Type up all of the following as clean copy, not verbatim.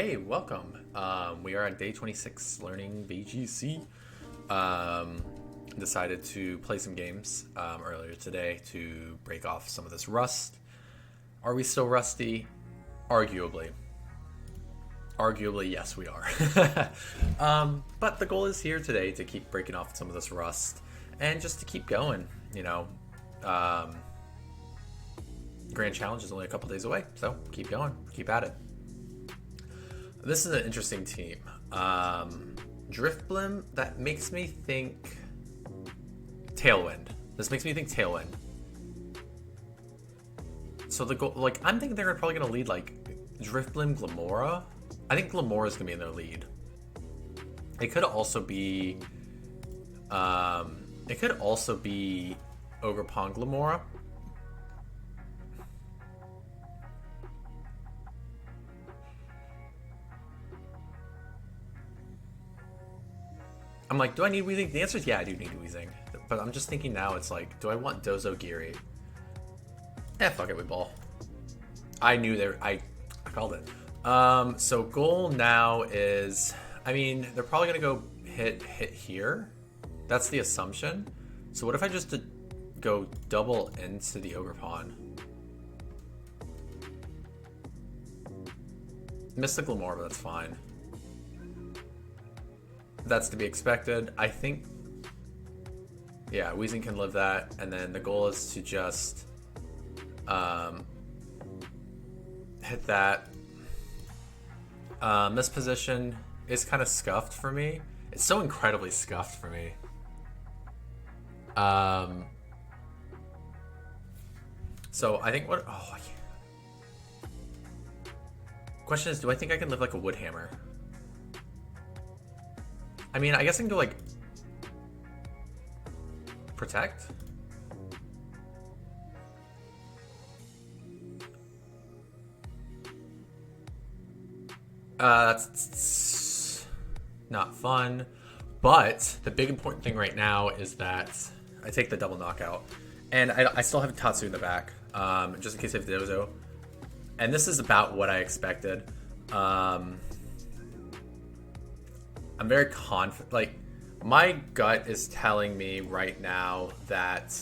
Hey, welcome. We are on day 26 learning VGC. Decided to play some games earlier today to break off some of this rust. Are we still rusty? Arguably. Arguably, yes, we are. But the goal is here today to keep breaking off some of this rust and just to keep going, you know. Grand Challenge is only a couple days away, so keep going, keep at it. This is an interesting team. Driftblim, that makes me think Tailwind. This makes me think Tailwind. So the goal, like, I'm thinking they're probably gonna lead like Driftblim, Glamora. I think Glamora's gonna be in their lead. It could also be, Ogerpon Glamora. I'm like, do I need Weezing? The answer is yeah, I do need Weezing. But I'm just thinking now, it's like, do I want Dozo Geary? Fuck it, we ball. I knew there. I called it. So goal now is, I mean, they're probably gonna go hit here. That's the assumption. So what if I just go double into the Ogerpon? Missed the Glamora, but that's fine. That's to be expected. I think, yeah, Weezing can live that, and then the goal is to just hit that. This position is kind of scuffed for me. It's so incredibly scuffed for me. So I think question is, do I think I can live like a Woodhammer? I mean, I guess I can go like protect. That's not fun. But the big important thing right now is that I take the double knockout, and I still have Tatsu in the back, just in case I have Dozo. And this is about what I expected. I'm very confident. Like, my gut is telling me right now that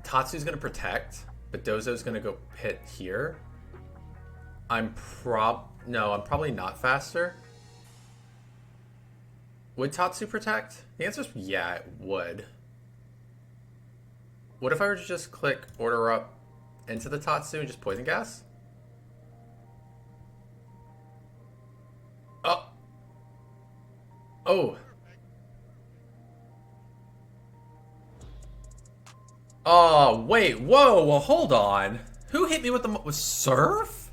Tatsu's gonna protect, but Dozo's gonna go hit here. I'm probably not faster. Would Tatsu protect? The answer is yeah, it would. What if I were to just click order up into the Tatsu and just poison gas? Oh. Oh, wait. Whoa. Well, hold on. Who hit me with with Surf?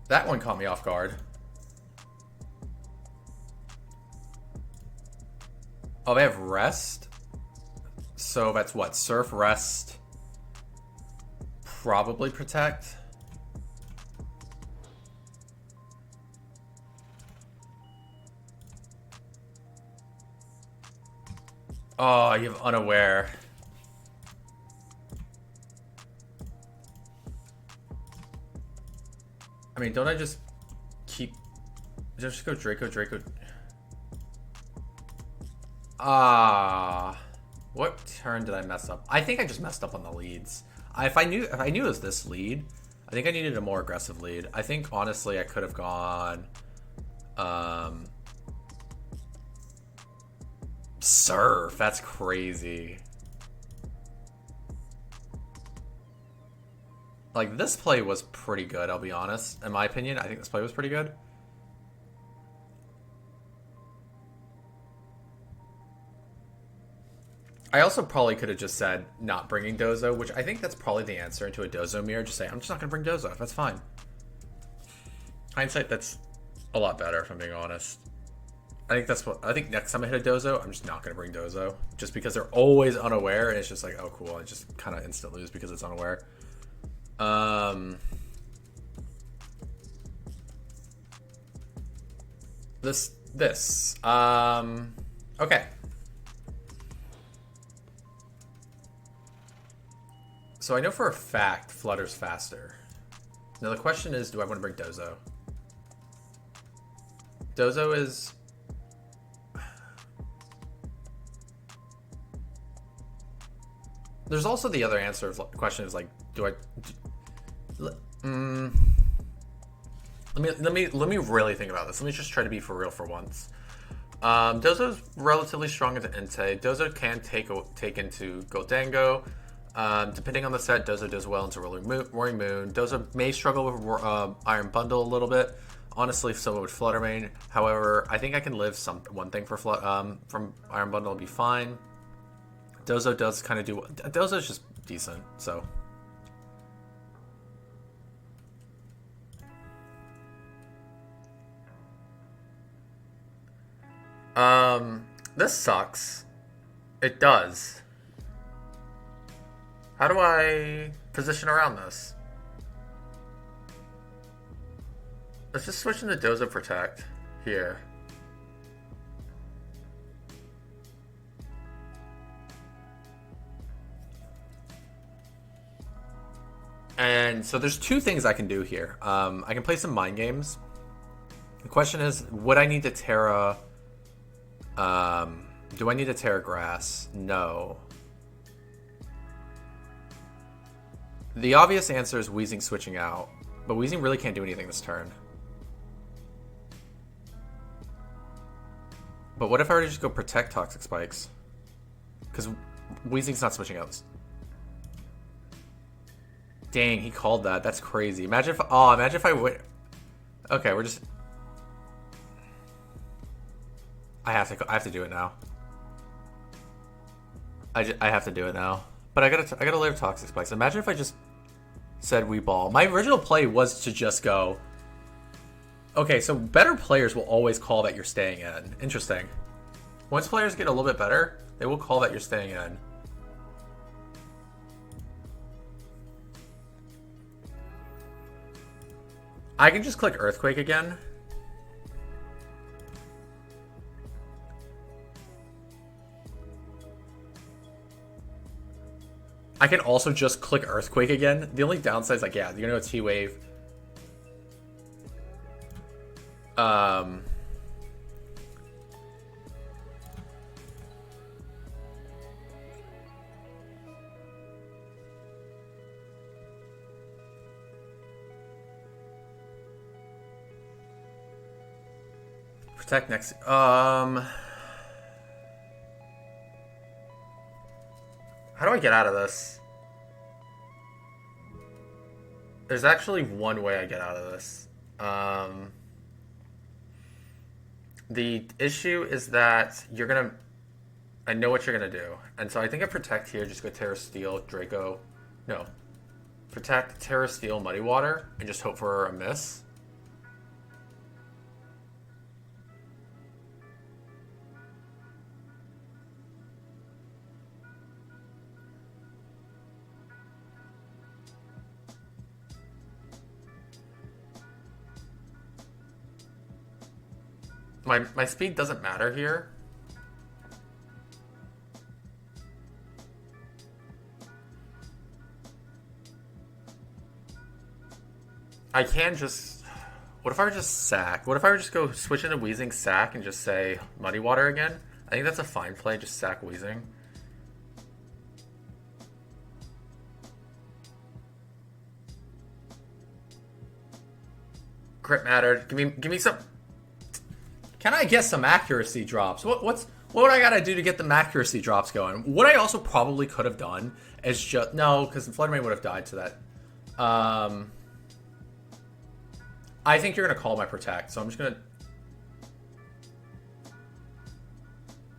That one caught me off guard. Oh, they have Rest? So that's what? Surf, Rest, probably Protect. Oh, you have Unaware. I mean, don't I just go Draco? What turn did I mess up? I think I just messed up on the leads. If I knew it was this lead, I think I needed a more aggressive lead. I think honestly I could have gone Surf. That's crazy. Like, this play was pretty good, I'll be honest. In my opinion, I think this play was pretty good. I also probably could have just said not bringing Dozo, which I think that's probably the answer into a Dozo mirror. Just say, I'm just not going to bring Dozo. That's fine. Hindsight, that's a lot better, if I'm being honest. I think next time I hit a Dozo, I'm just not going to bring Dozo. Just because they're always unaware, and it's just like, oh, cool. I just kind of instant lose because it's unaware. Okay. So I know for a fact Flutter's faster. Now the question is, do I want to bring Dozo? Dozo is... There's also the other answer of the question is like, do I... Let me really think about this. Let me just try to be for real for once. Dozo's relatively strong into Entei. Dozo can take into Goldango. Depending on the set, Dozo does well into Roaring Moon. Dozo may struggle with Iron Bundle a little bit. Honestly, so would Fluttermane. However, I think I can live one thing for from Iron Bundle will be fine. Dozo does kind of do... Dozo's just decent, so... This sucks. It does. How do I position around this? Let's just switch into Dozo Protect here. And so there's two things I can do here. I can play some mind games. The question is, would I need to Terra... do I need to Terra Grass? No. The obvious answer is Weezing switching out, but Weezing really can't do anything this turn. But what if I were to just go Protect Toxic Spikes? Because Weezing's not switching out. Dang, he called that. That's crazy. Imagine if I would... Okay, we're just... I have to do it now. I have to do it now. But I gotta layer Toxic Spikes. Imagine if I just said we ball. My original play was to just go... Okay, so better players will always call that you're staying in. Interesting. Once players get a little bit better, they will call that you're staying in. I can just click Earthquake again. I can also just click Earthquake again. The only downside is like, yeah, you're gonna go T-Wave. Protect next. How do I get out of this? There's actually one way I get out of this. The issue is that you're gonna... I know what you're gonna do. And so I think I Protect here, just go Terra Steel, Draco. No. Protect, Terra Steel, Muddy Water, and just hope for a miss. My speed doesn't matter here. I can just... What if I were just sack? What if I were just go switch into Weezing, sack, and just say Muddy Water again? I think that's a fine play, just sack Weezing. Crit mattered. Give me some... Can I get some accuracy drops? What would I gotta do to get the accuracy drops going? What I also probably could have done is just... No, because the Fluttermane would have died to that. I think you're gonna call my Protect, so I'm just gonna...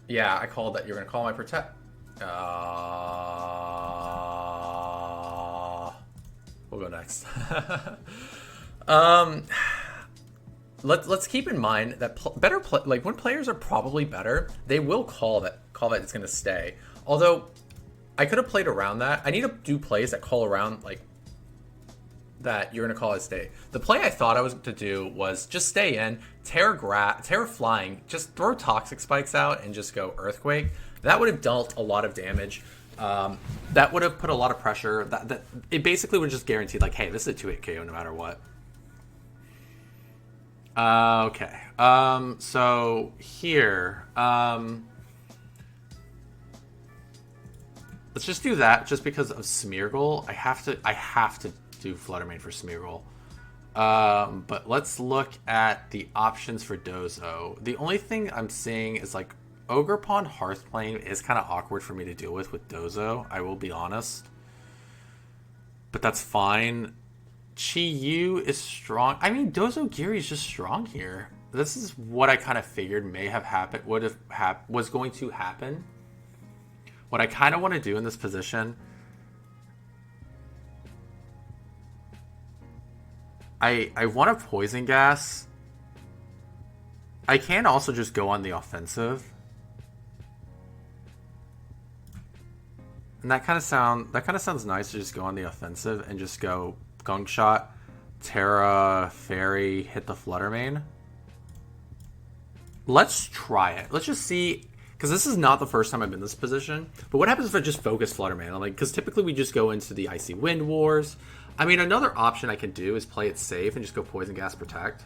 Yeah, I called that. You're gonna call my Protect. We'll go next. Let's keep in mind that like when players are probably better, they will call that it's going to stay. Although I could have played around that. I need to do plays that call around like that you're going to call it stay. The play I thought I was to do was just stay in, Terra Flying, just throw Toxic Spikes out and just go Earthquake. That would have dealt a lot of damage. That would have put a lot of pressure. That it basically would just guaranteed like, hey, this is a 2-hit KO no matter what. Okay. So here, let's just do that just because of Smeargle. I have to do Fluttermane for Smeargle. But let's look at the options for Dozo. The only thing I'm seeing is like Ogerpon Hearthplane is kind of awkward for me to deal with Dozo. I will be honest. But that's fine. Chi-Yu is strong. I mean, Dozogiri is just strong here. This is what I kind of figured may have happened, was going to happen. What I kind of want to do in this position, I want to Poison Gas. I can also just go on the offensive. And that kind of sounds nice to just go on the offensive and just go Gunk Shot, Terra, Fairy, hit the Fluttermane. Let's try it. Let's just see, because this is not the first time I've been in this position. But what happens if I just focus Fluttermane? Like, because typically we just go into the Icy Wind Wars. I mean, another option I can do is play it safe and just go Poison Gas Protect.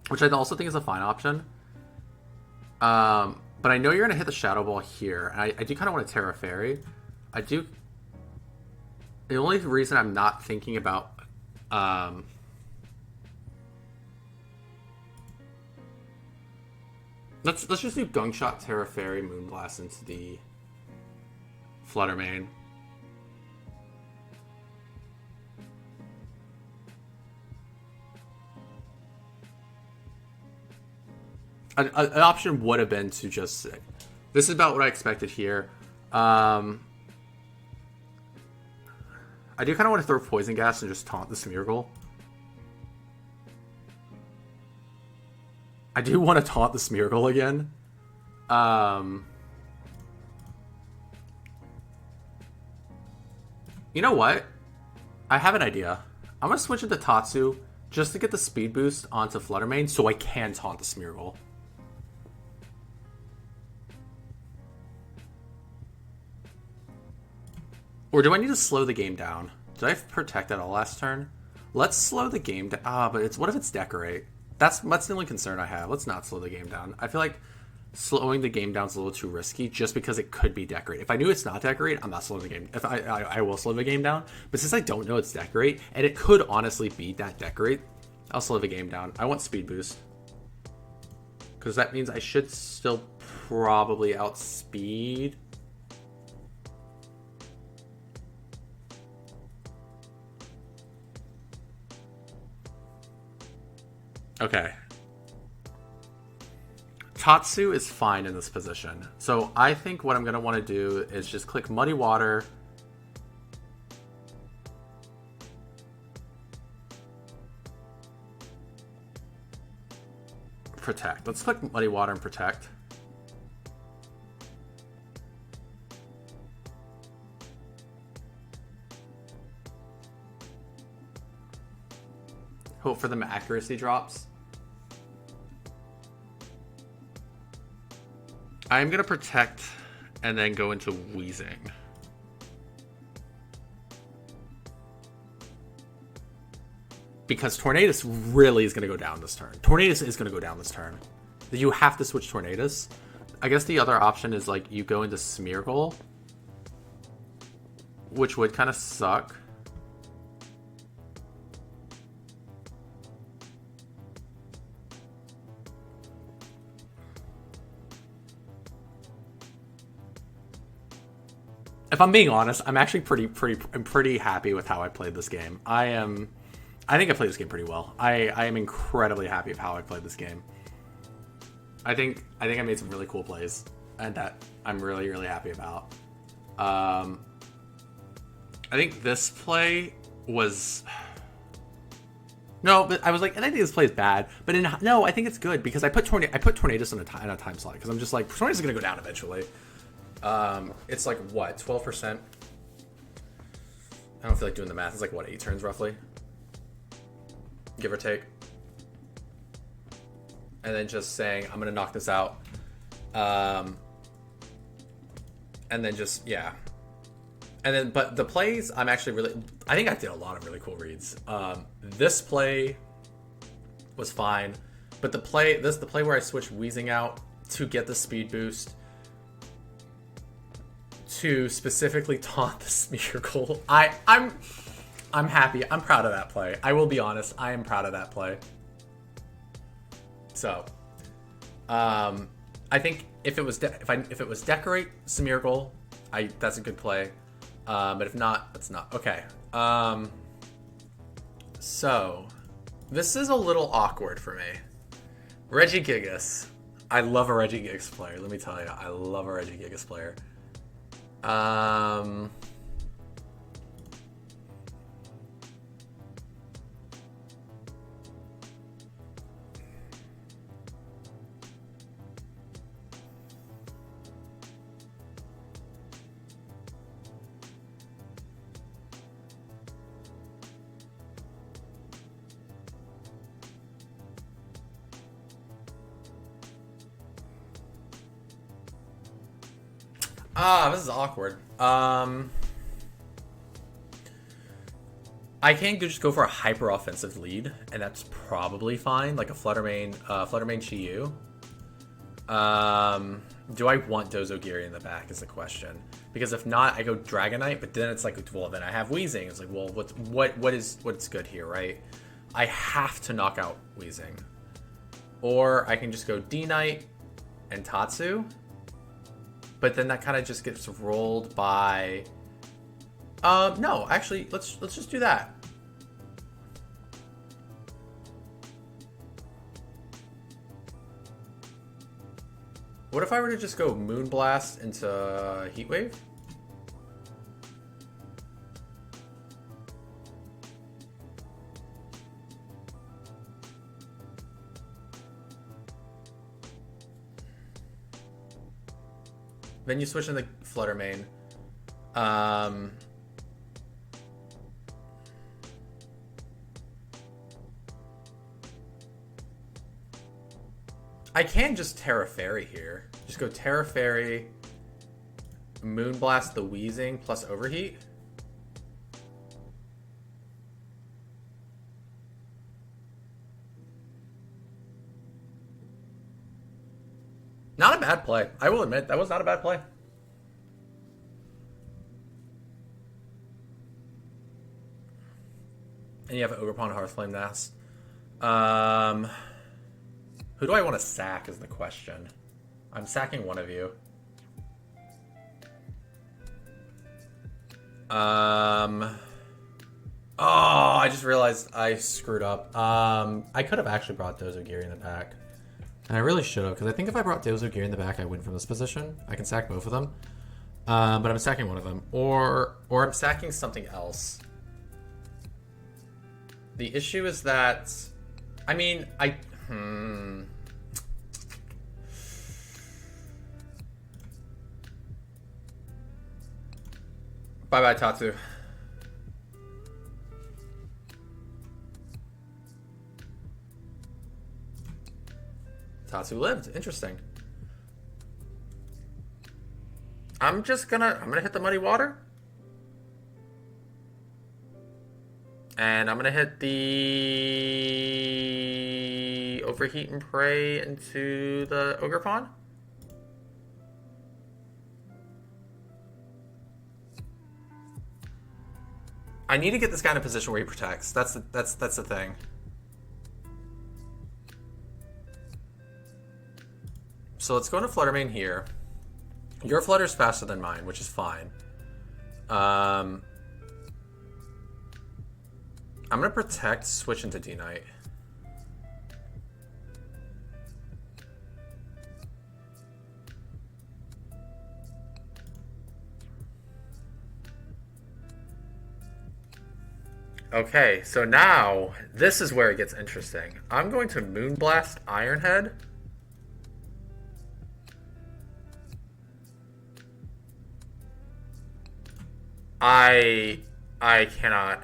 Which I also think is a fine option. But I know you're going to hit the Shadow Ball here. And I do kind of want to Terra Fairy. I do. The only reason I'm not thinking about... Let's just do Gunk Shot, Terra Fairy, Moonblast into the Fluttermane. An option would have been to just say, this is about what I expected here. I do kind of want to throw Poison Gas and just taunt the Smeargle. I do want to taunt the Smeargle again. You know what? I have an idea. I'm going to switch it to Tatsu just to get the speed boost onto Fluttermane so I can taunt the Smeargle. Or do I need to slow the game down? Did I protect that all last turn? Let's slow the game down. But what if it's Decorate? That's the only concern I have. Let's not slow the game down. I feel like slowing the game down is a little too risky just because it could be Decorate. If I knew it's not Decorate, I'm not slowing the game. If I will slow the game down. But since I don't know it's Decorate, and it could honestly be that Decorate, I'll slow the game down. I want Speed Boost. Because that means I should still probably outspeed. Okay. Tatsu is fine in this position. So I think what I'm going to want to do is just click Muddy Water. Protect. Let's click Muddy Water and Protect. Hope for them accuracy drops. I'm going to Protect and then go into Wheezing. Because Tornadus really is going to go down this turn. Tornadus is going to go down this turn. You have to switch Tornadus. I guess the other option is like you go into Smeargle, which would kind of suck. If I'm being honest, I'm actually pretty happy with how I played this game. I think I played this game pretty well. I am incredibly happy with how I played this game. I think I made some really cool plays, and that I'm really happy about. I think this play was no, but I was like, and I think this play is bad, but no, I think it's good because I put Tornadus in a time slot because I'm just like Tornadus is gonna go down eventually. It's like what 12%. I don't feel like doing the math. It's like, what, 8 turns roughly? Give or take. And then just saying, I'm going to knock this out. And then just, yeah. And then, but the plays, I'm actually really, I think I did a lot of really cool reads. This play was fine. But the play where I switched Wheezing out to get the speed boost, to specifically taunt the Smeargle. I'm happy. I'm proud of that play. I will be honest. I am proud of that play. So, I think if it was decorate Smeargle, that's a good play. But if not, that's not okay. So this is a little awkward for me. Regigigas. I love a Regigigas player. Let me tell you, I love a Regigigas player. This is awkward. I can just go for a hyper offensive lead, and that's probably fine. Like a Fluttermane Chi-Yu. Do I want Dozogiri in the back is the question. Because if not, I go Dragonite, but then it's like, well, then I have Wheezing. It's like, well, what's good here, right? I have to knock out Wheezing. Or I can just go D-Knight and Tatsu. But then that kind of just gets rolled by... no, actually, let's just do that. What if I were to just go Moonblast into Heat Wave? Then you switch into Fluttermane. I can just Terra Fairy here. Just go Terra Fairy, Moonblast the Wheezing plus Overheat. Not a bad play. I will admit, that was not a bad play. And you have Ogerpon, Hearthflame, Nass. Who do I want to sack is the question. I'm sacking one of you. Oh, I just realized I screwed up. I could have actually brought Dozogiri in the back. And I really should have, because I think if I brought Dozogiri in the back, I win from this position. I can sack both of them. But I'm sacking one of them. Or I'm sacking something else. The issue is that... I mean, Bye-bye, Tatsu. Tatsu lived. Interesting. I'm gonna hit the Muddy Water. And I'm gonna hit the Overheat and Prey into the Ogerpon. I need to get this guy in a position where he protects. That's the thing. So let's go into Fluttermane here. Your Flutter's faster than mine, which is fine. I'm gonna protect, switch into D-Knight. Okay, so now this is where it gets interesting. I'm going to Moonblast Ironhead. I cannot.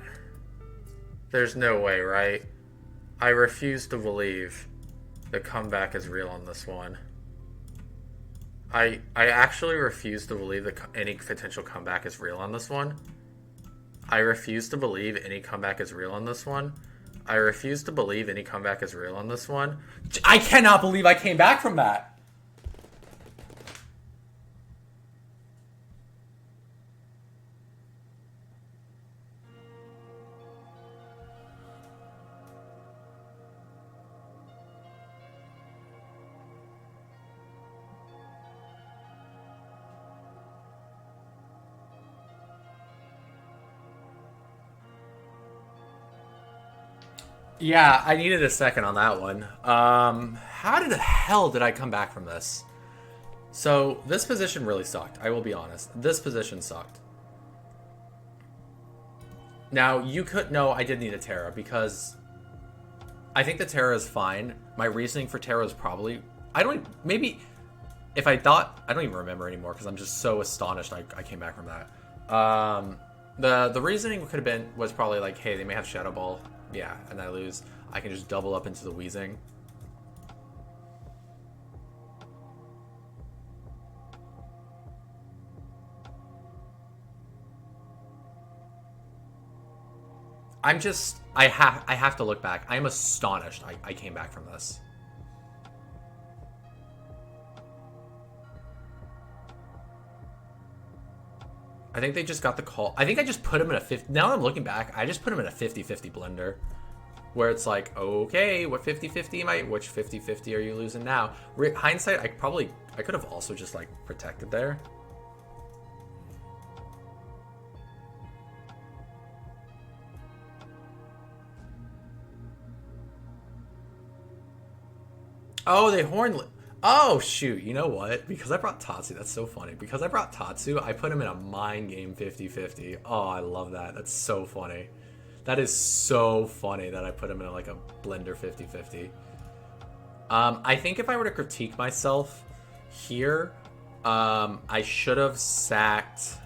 There's no way, right? I refuse to believe the comeback is real on this one. I actually refuse to believe that any potential comeback is real on this one. I refuse to believe any comeback is real on this one. I refuse to believe any comeback is real on this one. I cannot believe I came back from that. Yeah, I needed a second on that one. How the hell did I come back from this? So, this position really sucked. I will be honest. This position sucked. Now, you could... No, I did need a Terra because I think the Terra is fine. My reasoning for Terra is probably... I don't... Maybe... If I thought... I don't even remember anymore because I'm just so astonished I came back from that. The reasoning could have been... Was probably like, hey, they may have Shadow Ball. Yeah, and I lose. I can just double up into the Wheezing. I'm just... I have to look back. I'm astonished I came back from this. I think they just got the call. I think I just put him in a 50. Now that I'm looking back, I just put him in a 50-50 blender. Where it's like, okay, what 50-50 am I? Which 50-50 are you losing now? Hindsight, I could have also just like protected there. Oh, they horn... Oh, shoot. You know what? Because I brought Tatsu. That's so funny. Because I brought Tatsu, I put him in a mind game 50-50. Oh, I love that. That's so funny. That is so funny that I put him in like a blender 50-50. I think if I were to critique myself here, I should have sacked...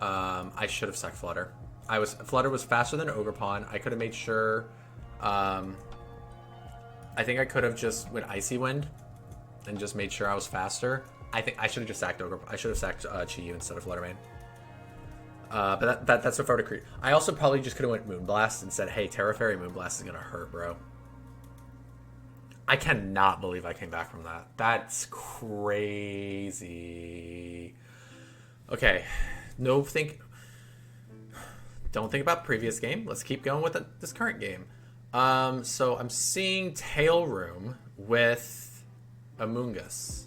I should have sacked Flutter. Flutter was faster than Ogerpon. I could have made sure... I think I could have just went Icy Wind and just made sure I was faster. I think I should have just sacked Ogerpon. I should have sacked Chi-Yu instead of Fluttermane. But that's so far to create. I also probably just could have went Moonblast and said, hey, Terra Fairy Moonblast is going to hurt, bro. I cannot believe I came back from that. That's crazy. Okay. Don't think about previous game. Let's keep going with this current game. So I'm seeing Tail Room with Amoongus.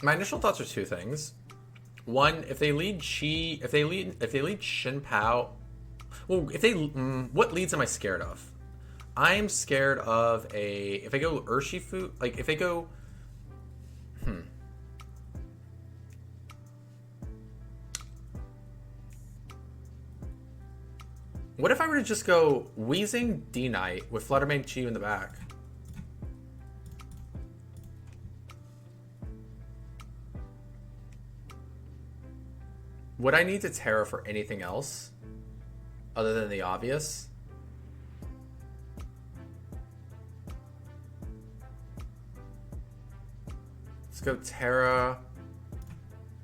My initial thoughts are two things. One, if they lead Shin Pao, well, what leads am I scared of? I'm scared of if I go Urshifu, like if I go, What if I were to just go Wheezing D-Knight with Fluttermane Chi in the back? Would I need to Terra for anything else other than the obvious? Let's go Terra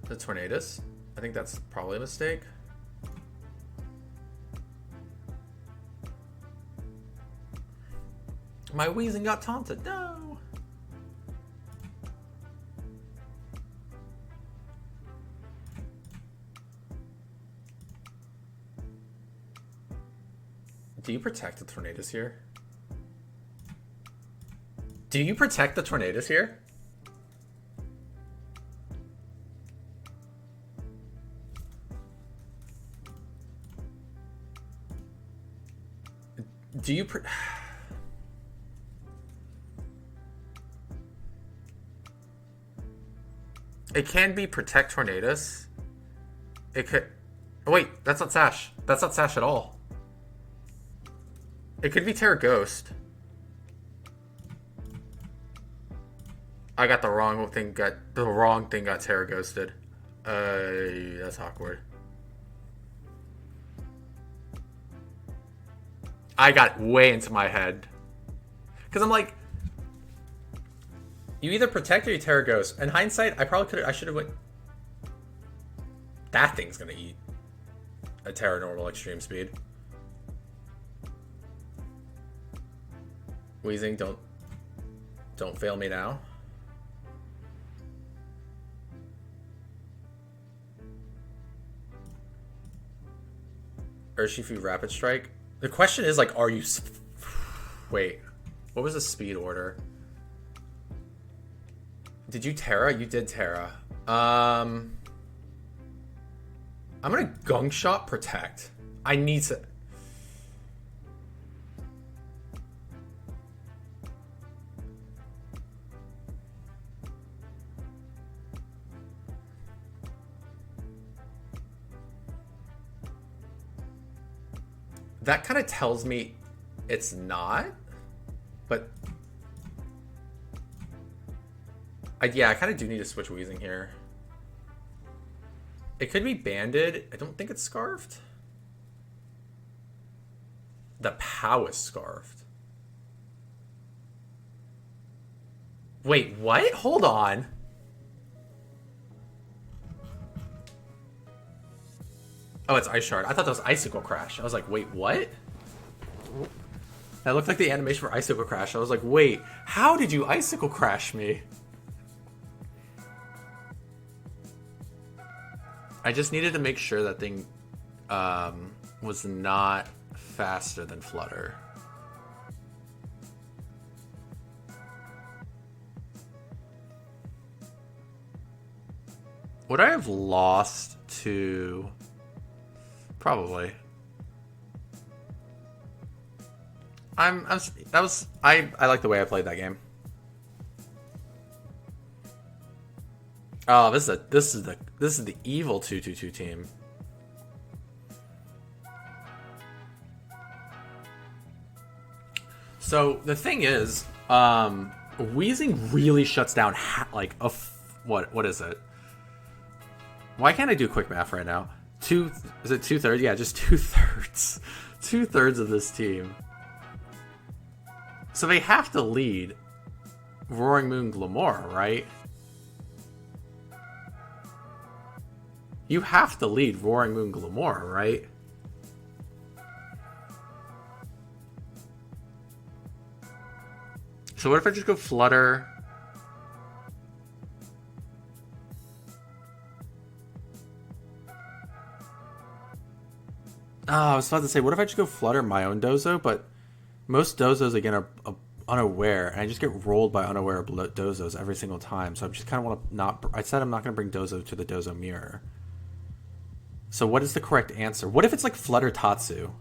the Tornadus. I think that's probably a mistake. My Wheezing got taunted. No. Do you protect the Tornadus here? Do you protect the Tornadus here? Do you... It can be Protect Tornadus. It could... Oh, wait, that's not Sash. That's not Sash at all. It could be Terra Ghost. I got the wrong thing. Got Terra ghosted. That's awkward. I got way into my head because I'm like, you either protect or you Terra ghost. In hindsight, I probably could. I should have went. That thing's gonna eat a Terra normal extreme speed. Wheezing, don't fail me now. Urshifu Rapid Strike. The question is, like, are you... Wait. What was the speed order? Did you Terra? You did Terra. I'm gonna Gunk Shot Protect. I need to... That kind of tells me it's not, but yeah, I kind of do need to switch Wheezing here. It could be Banded. I don't think it's Scarfed. The POW is Scarfed. Wait, what? Hold on. Oh, it's Ice Shard. I thought that was Icicle Crash. I was like, wait, what? That looked like the animation for Icicle Crash. I was like, wait, how did you Icicle Crash me? I just needed to make sure that thing was not faster than Flutter. Would I have lost to... Probably. I like the way I played that game. Oh, this is the evil 2-2-2 team. So the thing is, Wheezing really shuts down like a what is it? Why can't I do quick math right now? Is it 2/3? Yeah, just 2/3. 2/3 of this team. So they have to lead Roaring Moon Glamora, right? You have to lead Roaring Moon Glamora, right? So what if I just go Flutter? Oh, I was about to say, what if I just go Flutter my own Dozo? But most Dozos, again, are unaware, and I just get rolled by unaware Dozos every single time. So I just kind of want to not... I said I'm not going to bring Dozo to the Dozo mirror. So what is the correct answer? What if it's like Flutter Tatsu?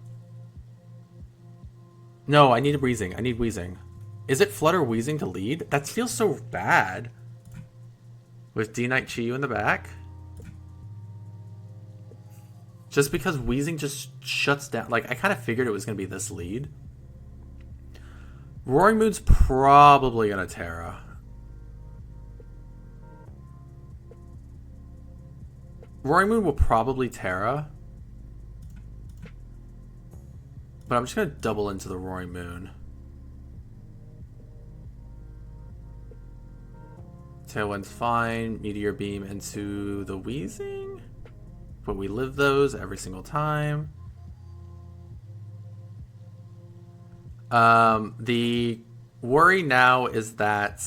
No, I need a Wheezing. I need Wheezing. Is it Flutter Wheezing to lead? That feels so bad. With D-Knight Chiyu in the back? Just because Wheezing just shuts down... Like, I kind of figured it was going to be this lead. Roaring Moon's probably going to Terra. Roaring Moon will probably Terra. But I'm just going to double into the Roaring Moon. Tailwind's fine. Meteor Beam into the Wheezing. But we live those every single time. The worry now is that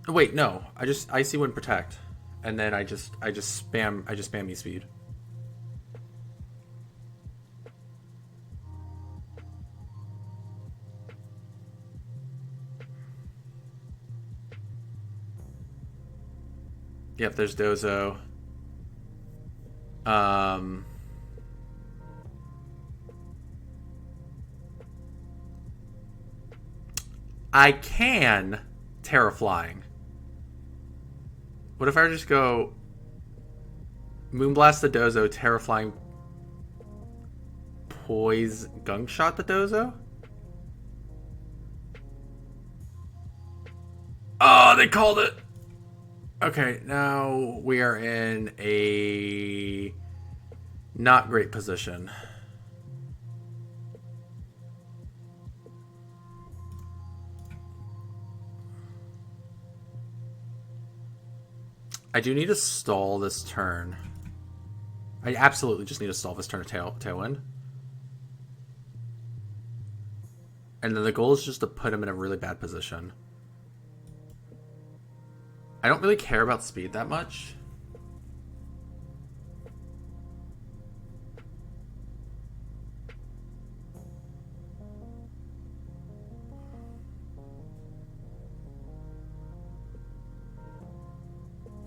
wait, no. I just Icy Wind Protect. And then I just spam me speed. Yep, there's Dozo. I can Terra Flying. What if I just go Moonblast the Dozo, Terra Flying, Poise, Gunk Shot the Dozo? Oh, they called it. Okay, now we are in a not great position. I do need to stall this turn. I absolutely just need to stall this turn of Tailwind. And then the goal is just to put him in a really bad position. I don't really care about speed that much.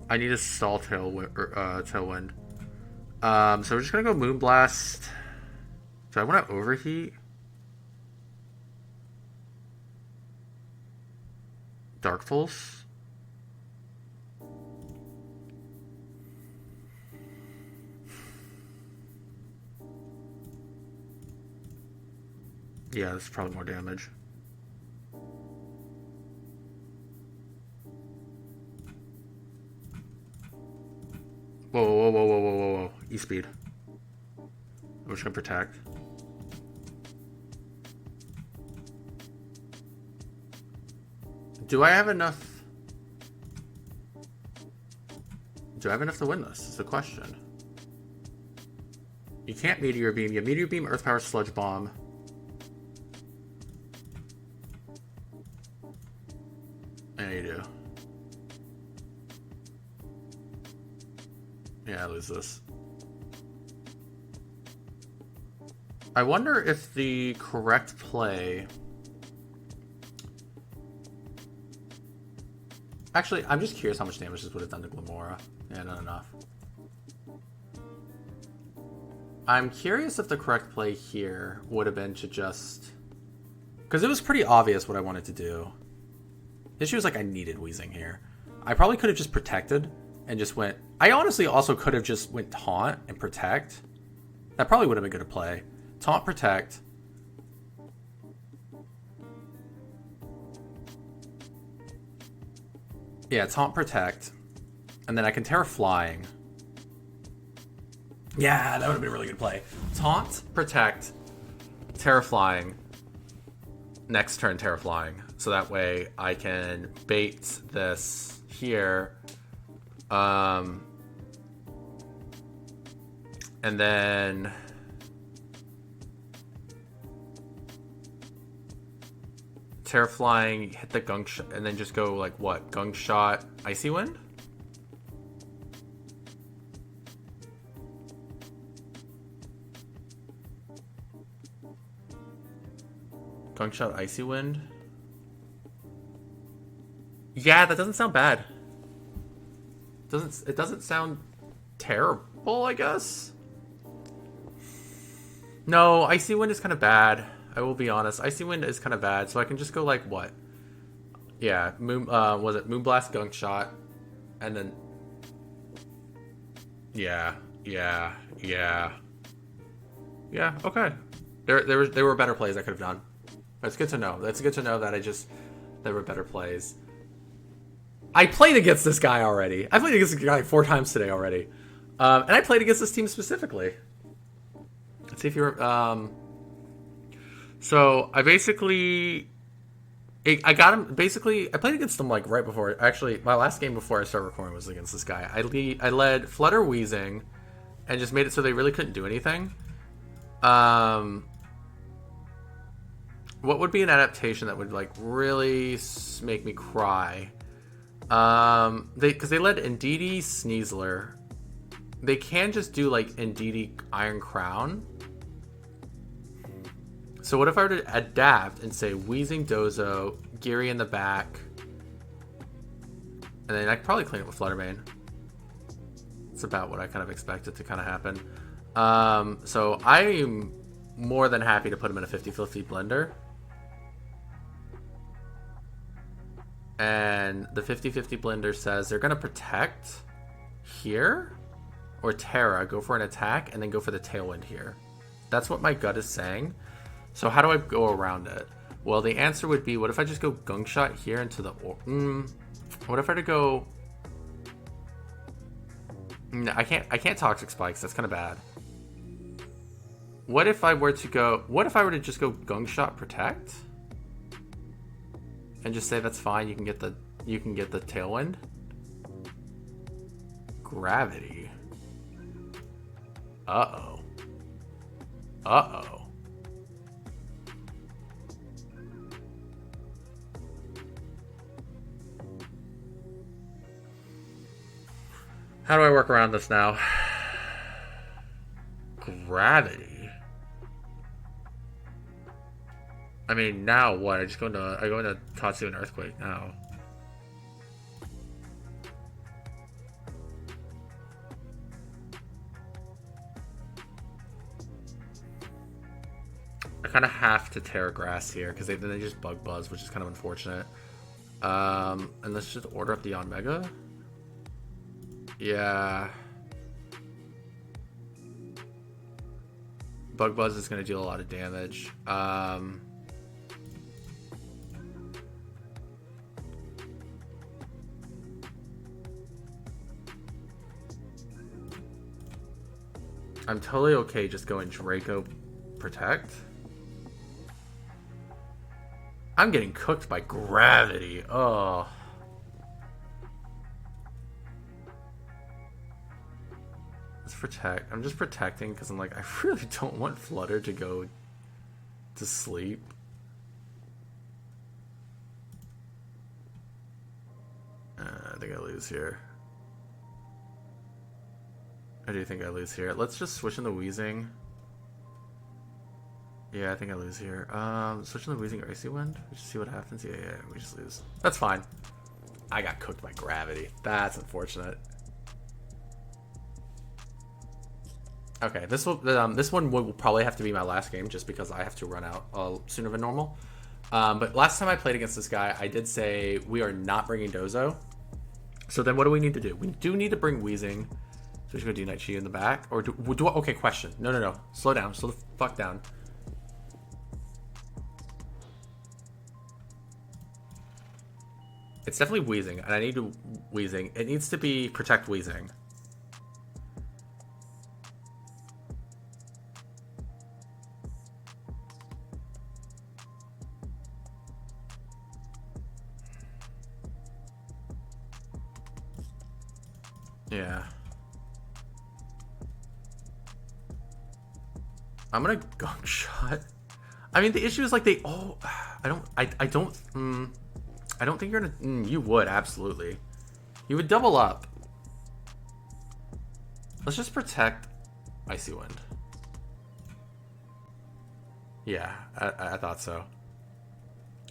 I need to stall Tailwind. So we're just gonna go Moonblast. Do I want to overheat? Dark Pulse. Yeah, this is probably more damage. Whoa. E-speed. I'm just gonna protect. Do I have enough? Do I have enough to win this? Is the question. You can't Meteor Beam. You Meteor Beam, Earth Power, Sludge Bomb. Yeah, you do. Yeah, I lose this. I wonder if the correct play... Actually, I'm just curious how much damage this would have done to Glamora. Yeah, not enough. I'm curious if the correct play here would have been to just... Because it was pretty obvious what I wanted to do. The issue was like I needed Wheezing here. I probably could have just protected and just went... I honestly also could have just went Taunt and Protect. That probably would have been good to play. Taunt, Protect. Yeah, Taunt, Protect. And then I can Terra Flying. Yeah, that would have been a really good play. Taunt, Protect, Terra Flying. Next turn, Terra Flying. So that way I can bait this here. And then... Terra Flying, hit the Gunk Shot, and then just go like what? Gunk Shot, Icy Wind? Gunk Shot, Icy Wind? Yeah, that doesn't sound bad. It doesn't sound terrible, I guess? No, Icy Wind is kind of bad. I will be honest. Icy Wind is kind of bad, so I can just go like what? Yeah, was it Moonblast, Gunk Shot, and then... Yeah, okay. There were better plays I could have done. That's good to know. That's good to know that there were better plays. I played against this guy already. I played against this guy 4 times today already. And I played against this team specifically. Let's see if you're... So I basically... I got him... Basically, I played against him like right before... Actually, my last game before I started recording was against this guy. I led Flutter Wheezing and just made it so they really couldn't do anything. What would be an adaptation that would like really make me cry? Because they led Indeedee Sneasler. They can just do like Indeedee Iron Crown. So what if I were to adapt and say Wheezing Dozo, Geary in the back, and then I could probably clean it with Fluttermane. It's about what I kind of expected to kind of happen. So I'm more than happy to put him in a 50-50 blender. And the 50-50 blender says they're going to protect here or Terra, go for an attack, and then go for the Tailwind here. That's what my gut is saying. So how do I go around it? Well, the answer would be, what if I just go Gunk Shot here into the... What if I were to go... No, I can't Toxic Spikes. That's kind of bad. What if I were to go... What if I were to just go Gunk Shot Protect? And just say that's fine, you can get the Tailwind? Gravity. Uh-oh. Uh-oh. How do I work around this now? Gravity. I mean, now what? I go into Tatsu and Earthquake now. I kind of have to Terra Grass here because they just Bug Buzz, which is kind of unfortunate. And let's just order up the On Mega. Yeah. Bug Buzz is going to deal a lot of damage. I'm totally okay just going Draco Protect. I'm getting cooked by Gravity. Oh. Let's protect. I'm just protecting because I'm like, I really don't want Flutter to go to sleep. I think I lose here. I do think I lose here. Let's just switch in the Wheezing. Yeah, I think I lose here. Switch in the Wheezing or Icy Wind. We just see what happens. Yeah, we just lose. That's fine. I got cooked by Gravity. That's unfortunate. Okay, this one will probably have to be my last game just because I have to run out sooner than normal. But last time I played against this guy, I did say we are not bringing Dozo. So then what do we need to do? We do need to bring Wheezing. So we should go do Night Chi in the back. Or do okay, question. No. Slow down. Slow the fuck down. It's definitely Wheezing, and I need to Wheezing. It needs to be Protect Wheezing. Yeah. I'm gonna Gunk Shot. I mean, the issue is like they all. I don't think you're gonna. You would absolutely. You would double up. Let's just protect Icy Wind. Yeah, I thought so.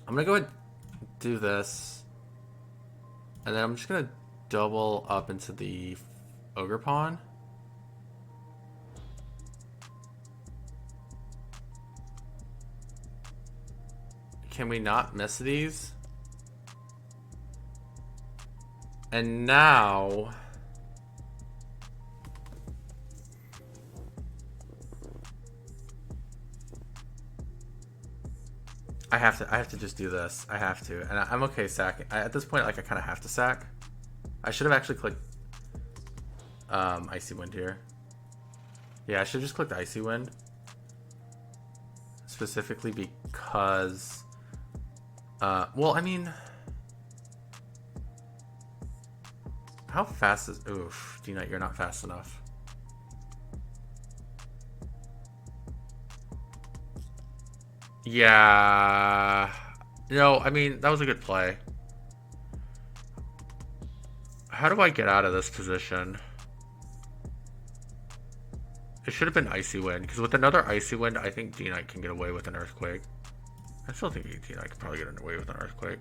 I'm gonna go ahead and do this, and then I'm just gonna double up into the Ogre Pawn. Can we not miss these? And now I have to just do this. I have to. And I'm okay sacking. At this point, like, I kind of have to sack. I should have actually clicked Icy Wind here. Yeah, I should have just clicked Icy Wind. Specifically because well, I mean, how fast is... Oof, D-Knight, you're not fast enough. Yeah. No, I mean, that was a good play. How do I get out of this position? It should have been Icy Wind, because with another Icy Wind, I think D-Knight can get away with an Earthquake. I still think D-Knight can probably get away with an Earthquake.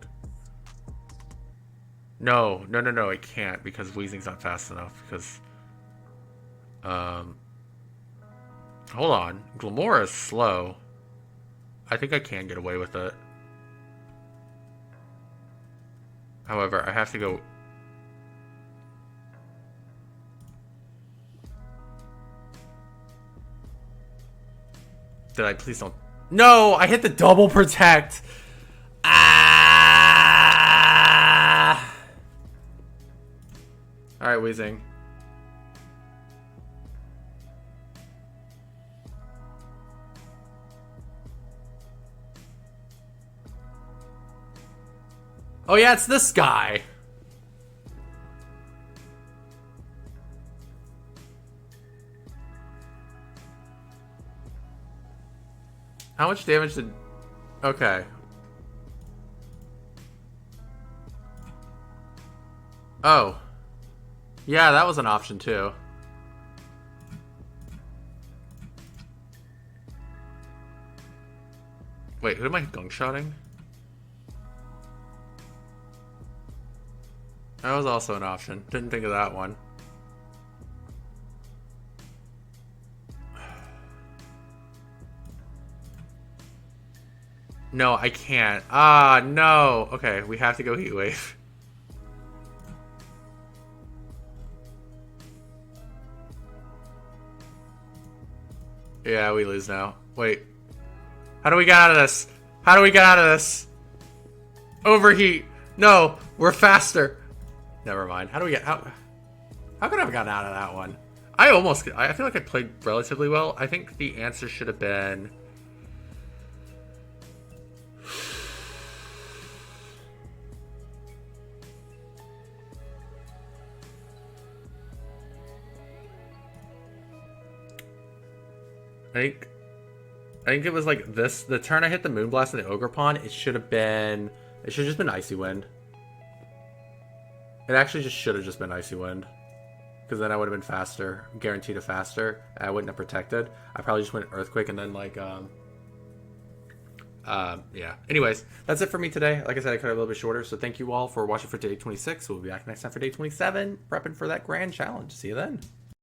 No, it can't, because Wheezing's not fast enough, because... hold on. Glamora is slow. I think I can get away with it. However, I have to go... Did I? Please don't... No! I hit the double protect! Ah! Alright, Weezing. Oh yeah, it's this guy. How much damage did... Okay. Oh. Yeah, that was an option too. Wait, who am I gunk-shotting? That was also an option. Didn't think of that one. No, I can't. Ah, no. Okay, we have to go Heat Wave. Yeah, we lose now. Wait. How do we get out of this? How do we get out of this? Overheat. No, we're faster. Never mind. How do we get out? How could I have gotten out of that one? I feel like I played relatively well. I think the answer should have been... I think it was like this. The turn I hit the Moonblast and the Ogre Pawn, it should have just been Icy Wind. It actually just should have just been Icy Wind. Because then I would have been faster. Guaranteed a faster. I wouldn't have protected. I probably just went Earthquake and then like, yeah. Anyways, that's it for me today. Like I said, I cut it a little bit shorter. So thank you all for watching for day 26. We'll be back next time for day 27. Prepping for that grand challenge. See you then.